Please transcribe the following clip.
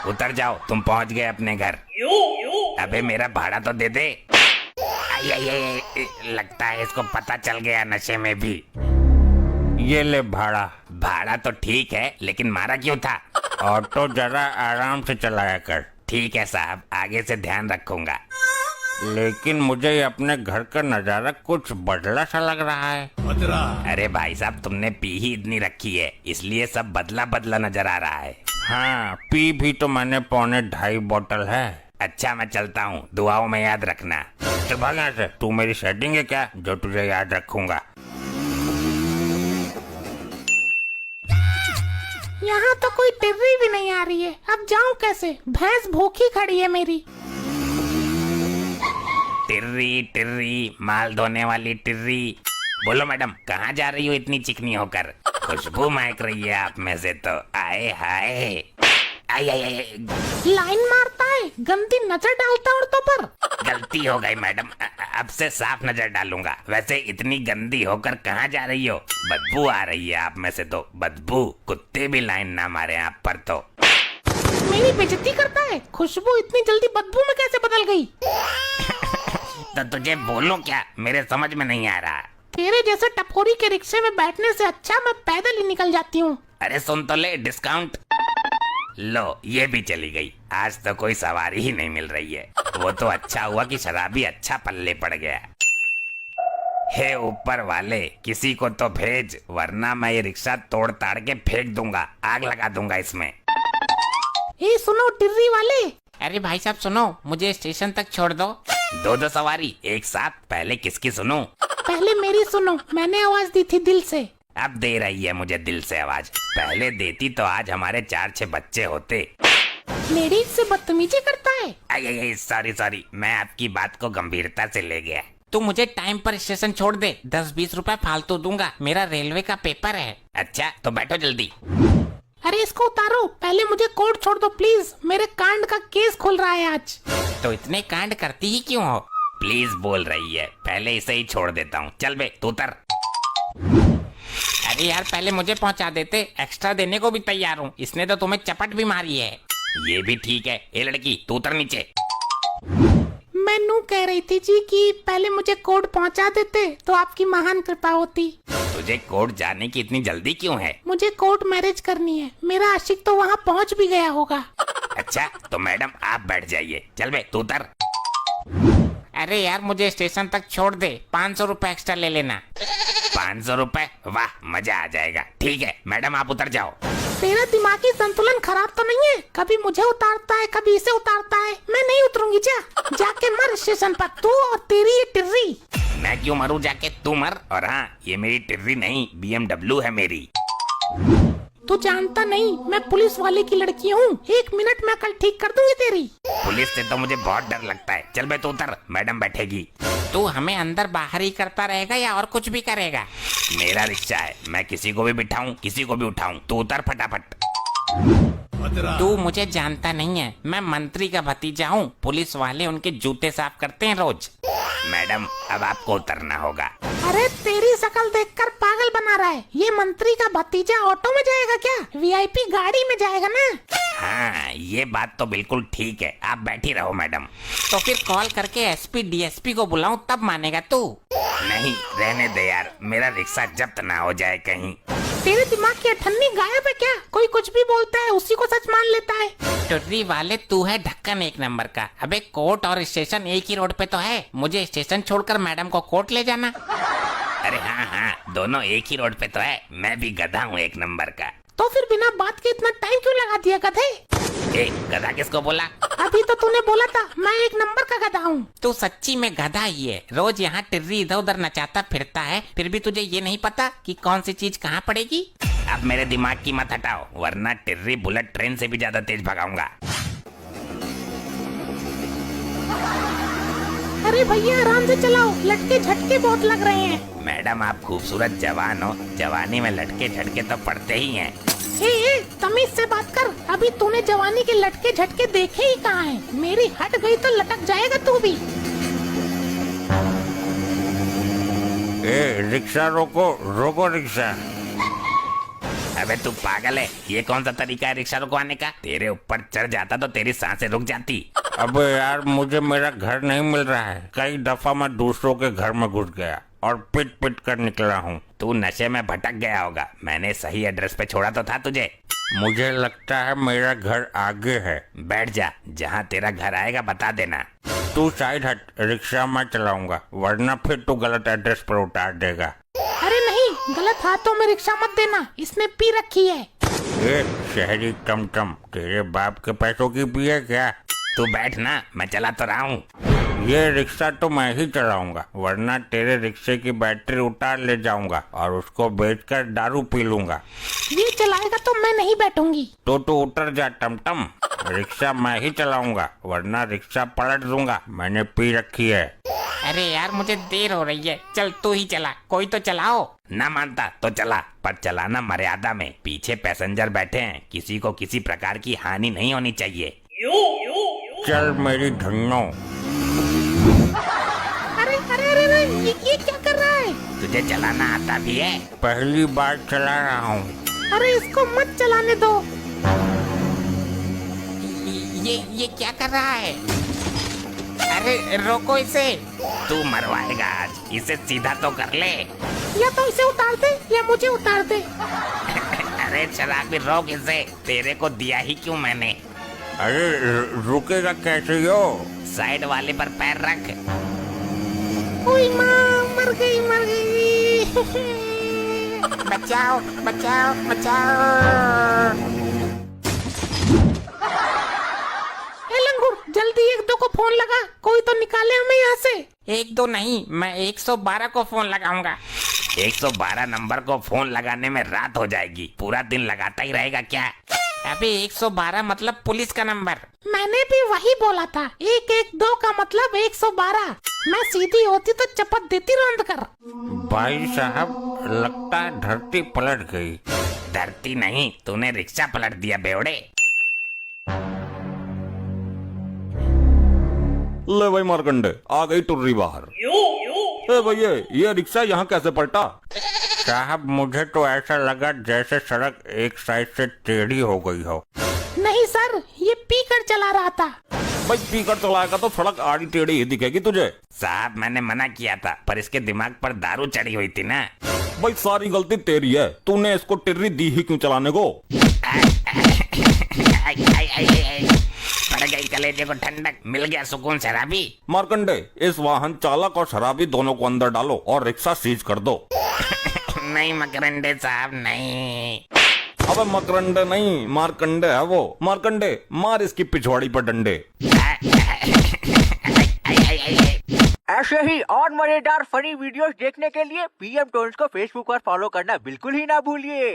उतर जाओ, तुम पहुंच गए अपने घर। अबे मेरा भाड़ा तो दे दे। आई आई आई, लगता है इसको पता चल गया नशे में भी। ये ले भाड़ा। भाड़ा तो ठीक है, लेकिन मारा क्यों था? ऑटो जरा आराम से चलाया कर। ठीक है साहब, आगे से ध्यान रखूंगा। लेकिन मुझे अपने घर का नजारा कुछ बदला सा लग रहा है। अरे भाई साहब, तुमने पी ही इतनी रखी है, इसलिए सब बदला बदला नजर आ रहा है। हाँ, पी भी तो मैंने 2.25 बोतल है। अच्छा मैं चलता हूँ, दुआओं में याद रखना। चल भाग यहाँ से। तू मेरी सेटिंग है क्या जो तुझे याद रखूंगा? यहाँ तो कोई टिर्री भी नहीं आ रही है, अब जाऊँ कैसे? भैंस भूखी खड़ी है मेरी। टिर्री टिर्री, माल धोने वाली टिर्री। बोलो मैडम, कहाँ जा रही हो इतनी चिकनी होकर? खुशबू महक रही है आप में से तो। आए हाय, आई आई आई। लाइन मारता है, गंदी नजर डालता औरतों पर। गलती हो गई मैडम, अब से साफ नजर डालूंगा। वैसे इतनी गंदी होकर कहाँ जा रही हो? बदबू आ रही है आप में से तो, बदबू। कुत्ते भी लाइन ना मारे आप पर तो। मेरी बेइज्जती करता है। खुशबू इतनी जल्दी बदबू में कैसे बदल गई? तो तुझे बोलूं क्या, मेरे समझ में नहीं आ रहा। तेरे जैसे टपोरी के रिक्शे में बैठने से अच्छा मैं पैदल ही निकल जाती हूँ। अरे सुन तो ले, डिस्काउंट लो। ये भी चली गई। आज तो कोई सवारी ही नहीं मिल रही है। वो तो अच्छा हुआ कि शराबी अच्छा पल्ले पड़ गया। हे ऊपर वाले, किसी को तो भेज, वरना मैं ये रिक्शा तोड़ ताड़ के फेंक दूंगा, आग लगा दूंगा इसमें। ए सुनो टिर्री वाले। अरे भाई साहब सुनो, मुझे स्टेशन तक छोड़ दो। दो सवारी एक साथ? पहले किसकी सुनूं? पहले मेरी सुनो, मैंने आवाज दी थी दिल से। अब दे रही है मुझे दिल से आवाज। पहले देती तो आज हमारे 4-6 बच्चे होते। लेडीज से बदतमीजी करता है। आई सॉरी, मैं आपकी बात को गंभीरता से ले गया। तू मुझे टाइम पर स्टेशन छोड़ दे, 10-20 रुपए फालतू दूंगा, मेरा रेलवे का पेपर है। अच्छा तो बैठो जल्दी। अरे इसको उतारो, पहले मुझे कोर्ट छोड़ दो प्लीज, मेरे कांड का केस खुल रहा है आज। तो इतने कांड करती ही क्यों हो? प्लीज बोल रही है, पहले इसे ही छोड़ देता हूँ। चल बे तू उतर। अरे यार पहले मुझे पहुंचा देते, एक्स्ट्रा देने को भी तैयार हूँ। इसने तो तुम्हें चपट भी मारी है। ये भी ठीक है। ए लड़की, तू उतर नीचे। मैं नू कह रही थी जी कि पहले मुझे कोर्ट पहुंचा देते तो आपकी महान कृपा होती। तुझे कोर्ट जाने की इतनी जल्दी क्यों है? मुझे कोर्ट मैरिज करनी है, मेरा आशिक तो वहाँ पहुँच भी गया होगा। अच्छा तो मैडम आप बैठ जाइए। चल बे तू उतर। अरे यार मुझे स्टेशन तक छोड़ दे, 500 रुपए एक्स्ट्रा ले लेना। 500 रुपए? वाह, मजा आ जाएगा। ठीक है मैडम, आप उतर जाओ। तेरा दिमागी संतुलन खराब तो नहीं है? कभी मुझे उतारता है, कभी इसे उतारता है। मैं नहीं उतरूंगी, जाके मर स्टेशन पर, तू और तेरी ये टिर्री। मैं क्यों मरूं जाके, तू मर। और हाँ, ये मेरी टिर्री नहीं, BMW है मेरी। तू जानता नहीं, मैं पुलिस वाले की लड़की हूँ। 1 मिनट में कल ठीक कर दूंगी तेरी। पुलिस से तो मुझे बहुत डर लगता है। चल बे तू उतर, मैडम बैठेगी। तू हमें अंदर बाहर ही करता रहेगा या और कुछ भी करेगा? मेरा रिक्शा है, मैं किसी को भी बिठाऊं, किसी को भी उठाऊं। तू उतर फटाफट। तू मुझे जानता नहीं है, मैं मंत्री का भतीजा हूँ। पुलिस वाले उनके जूते साफ करते हैं रोज। मैडम अब आपको उतरना होगा। अरे तेरी शकल देखकर पागल बना रहा है। ये मंत्री का भतीजा ऑटो में जाएगा क्या? VIP गाड़ी में जाएगा ना? हाँ ये बात तो बिल्कुल ठीक है, आप बैठी रहो मैडम। तो फिर कॉल करके SP DSP को बुलाऊं तब मानेगा तू? नहीं रहने दे यार, मेरा रिक्शा जब्त ना हो जाए कहीं। तेरे दिमाग की अठन्नी गायब है क्या? कोई कुछ भी बोलता है उसी को सच मान लेता है। टुर्री वाले तू है ढक्कन 1 नंबर का। अबे कोर्ट और स्टेशन एक ही रोड पे तो है, मुझे स्टेशन छोड़कर मैडम को कोर्ट ले जाना। अरे हाँ, दोनों एक ही रोड पे तो है। मैं भी गधा हूँ 1 नंबर का। तो फिर बिना बात के इतना टाइम क्यों लगा दिया गधे? गधा किसको बोला? अभी तो तूने बोला था मैं 1 नंबर का गधा हूँ। तू सच्ची में गधा ही है। रोज यहाँ टिर्री इधर उधर नचाता फिरता है, फिर भी तुझे ये नहीं पता कि कौन सी चीज कहाँ पड़ेगी। अब मेरे दिमाग की मत हटाओ, वरना टिर्री बुलेट ट्रेन से भी ज्यादा तेज भगाऊंगा। अरे भैया आराम से चलाओ, लटके झटके बहुत लग रहे हैं। मैडम आप खूबसूरत जवान हो, जवानी में लटके झटके तो पड़ते ही हैं। ए, तमीज से बात कर। अभी तूने जवानी के लटके झटके देखे ही कहाँ हैं? मेरी हट गई तो लटक जाएगा तू भी। रिक्शा रोको, रोको रिक्शा। अबे तू पागल है, ये कौन सा तरीका है रिक्शा रुकवाने का? तेरे ऊपर चढ़ जाता तो तेरी सांसें रुक जाती। अबे यार मुझे मेरा घर नहीं मिल रहा है। कई दफा मैं दूसरों के घर में घुस गया और पिट पिट कर निकला हूँ। तू नशे में भटक गया होगा, मैंने सही एड्रेस पे छोड़ा तो था तुझे। मुझे लगता है मेरा घर आगे है। बैठ जा, जहाँ तेरा घर आएगा बता देना। तू साइड हट, रिक्शा मैं चलाऊंगा, वरना फिर तू गलत एड्रेस पर उतार देगा। अरे नहीं, गलत हाथों में रिक्शा मत देना, इसने पी रखी है। ये शहरी टमटम, तेरे बाप के पैसों की पिए क्या? तू बैठ ना, मैं चला तो रहा हूँ। ये रिक्शा तो मैं ही चलाऊंगा, वरना तेरे रिक्शे की बैटरी उतार ले जाऊंगा और उसको बेचकर दारू पी लूंगा। ये चलाएगा तो मैं नहीं बैठूंगी। तो तू उतर जा टमटम, रिक्शा मैं ही चलाऊंगा, वरना रिक्शा पलट दूंगा, मैंने पी रखी है। अरे यार मुझे देर हो रही है, चल तू ही चला, कोई तो चलाओ। ना मानता तो चला, पर चलाना मर्यादा में। पीछे पैसेंजर बैठे हैं, किसी को किसी प्रकार की हानि नहीं होनी चाहिए। चल मेरी धन्नो। अरे अरे अरे अरे, ये क्या कर रहा है? तुझे चलाना आता भी है? पहली बार चला रहा हूँ। अरे इसको मत चलाने दो। ये क्या कर रहा है? अरे रोको इसे। तू मरवाएगा आज, इसे सीधा तो कर ले। या तो इसे उतार दे या मुझे उतार दे। अरे शराबी रोक इसे, तेरे को दिया ही क्यों मैंने। अरे रुकेगा कैसे हो? साइड वाले पर पैर रख। ओए माँ, मर गई मर गई। बचाओ बचाओ बचाओ। ए लंगूर, जल्दी 1-2 को फोन लगा, कोई तो निकाले हमें यहाँ से। 1-2 नहीं, मैं 112 को फोन लगाऊंगा। 112 नंबर को फोन लगाने में रात हो जाएगी, पूरा दिन लगाता ही रहेगा क्या? अबे 112 मतलब पुलिस का नंबर। मैंने भी वही बोला था, 112 का मतलब 112। मैं सीधी होती तो चपत देती रौंद कर। भाई साहब, लगता है धरती पलट गई। धरती नहीं, तूने रिक्शा पलट दिया बेवड़े। ले भाई मारकंडे, आ गई टुर्री बाहर। ए भैया, ये रिक्शा यहाँ कैसे पलटा? साहब मुझे तो ऐसा लगा जैसे सड़क एक साइड से टेढ़ी हो गई हो। नहीं सर, ये पी कर चला रहा था। भाई पीकर चलाएगा तो सड़क आड़ी टेढ़ी ही दिखेगी तुझे। साहब मैंने मना किया था, पर इसके दिमाग पर दारू चढ़ी हुई थी ना। भाई सारी गलती तेरी है, तूने इसको टिर्री दी ही क्यों चलाने को? पड़ गई कलेजे को ठंडक, मिल गया सुकून शराबी। मारकंडे, इस वाहन चालक और शराबी दोनों को अंदर डालो और रिक्शा सीज कर दो। नहीं मकरंडे साहब नहीं। अबे मकरंडे नहीं, मारकंडे है वो। मारकंडे, मार इसकी पिछवाड़ी पर डंडे। ऐसे ही और मजेदार फनी वीडियोस देखने के लिए पीएम टोन्स को फेसबुक पर फॉलो करना बिल्कुल ही ना भूलिए।